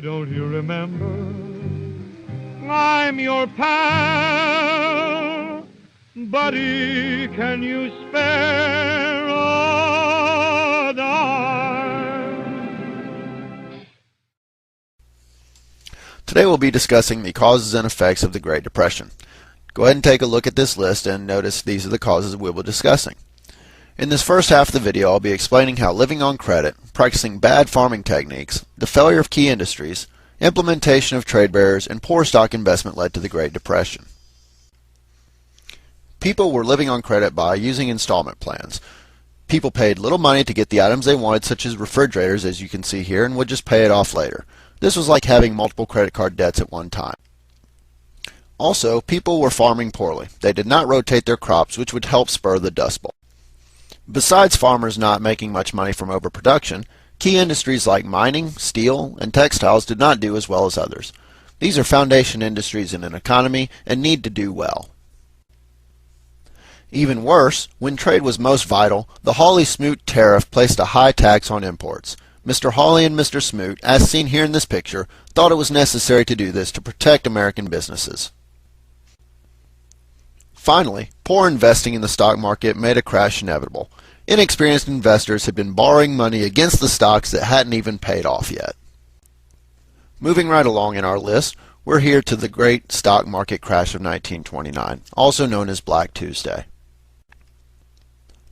don't you remember? I'm your pal, buddy, can you spare a dime? Today we'll be discussing the causes and effects of the Great Depression. Go ahead and take a look at this list and notice these are the causes we'll be discussing. In this first half of the video, I'll be explaining how living on credit, practicing bad farming techniques, the failure of key industries, implementation of trade barriers, and poor stock investment led to the Great Depression. People were living on credit by using installment plans. People paid little money to get the items they wanted, such as refrigerators, as you can see here, and would just pay it off later. This was like having multiple credit card debts at one time. Also, people were farming poorly. They did not rotate their crops, which would help spur the Dust Bowl. Besides farmers not making much money from overproduction, key industries like mining, steel, and textiles did not do as well as others. These are foundation industries in an economy and need to do well. Even worse, when trade was most vital, the Hawley-Smoot tariff placed a high tax on imports. Mr. Hawley and Mr. Smoot, as seen here in this picture, thought it was necessary to do this to protect American businesses. Finally, poor investing in the stock market made a crash inevitable. Inexperienced investors had been borrowing money against the stocks that hadn't even paid off yet. Moving right along in our list, we're here to the great stock market crash of 1929, also known as Black Tuesday.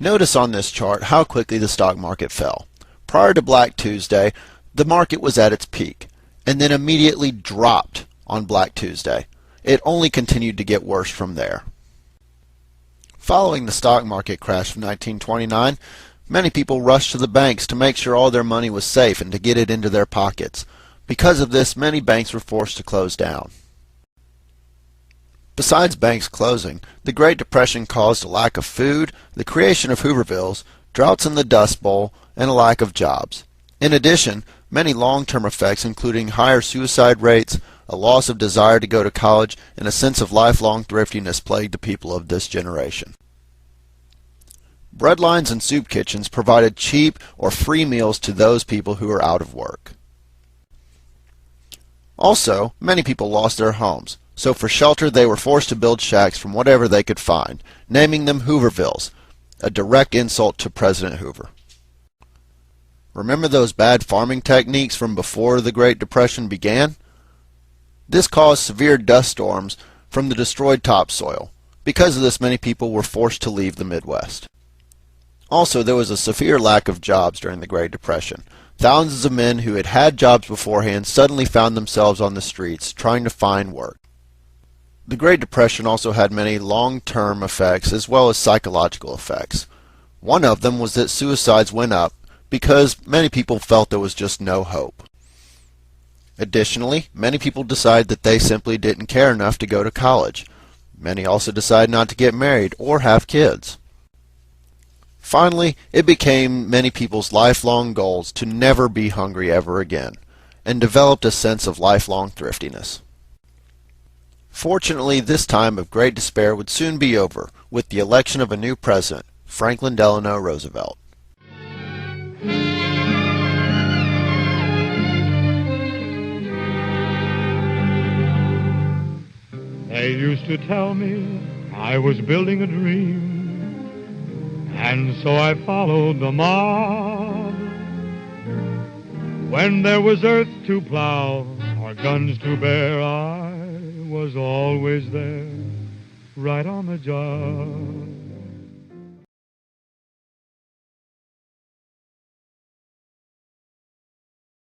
Notice on this chart how quickly the stock market fell. Prior to Black Tuesday, the market was at its peak, and then immediately dropped on Black Tuesday. It only continued to get worse from there. Following the stock market crash of 1929, many people rushed to the banks to make sure all their money was safe and to get it into their pockets. Because of this, many banks were forced to close down. Besides banks closing, the Great Depression caused a lack of food, the creation of Hoovervilles, droughts in the Dust Bowl, and a lack of jobs. In addition, many long-term effects including higher suicide rates, a loss of desire to go to college, and a sense of lifelong thriftiness plagued the people of this generation. Breadlines and soup kitchens provided cheap or free meals to those people who were out of work. Also, many people lost their homes, so for shelter they were forced to build shacks from whatever they could find, naming them Hoovervilles, a direct insult to President Hoover. Remember those bad farming techniques from before the Great Depression began? This caused severe dust storms from the destroyed topsoil. Because of this, many people were forced to leave the Midwest. Also, there was a severe lack of jobs during the Great Depression. Thousands of men who had had jobs beforehand suddenly found themselves on the streets trying to find work. The Great Depression also had many long-term effects as well as psychological effects. One of them was that suicides went up because many people felt there was just no hope. Additionally, many people decided that they simply didn't care enough to go to college. Many also decided not to get married or have kids. Finally, it became many people's lifelong goals to never be hungry ever again, and developed a sense of lifelong thriftiness. Fortunately, this time of great despair would soon be over with the election of a new president, Franklin Delano Roosevelt. They used to tell me I was building a dream, and so I followed the mob. When there was earth to plow or guns to bear, I was always there, right on the job.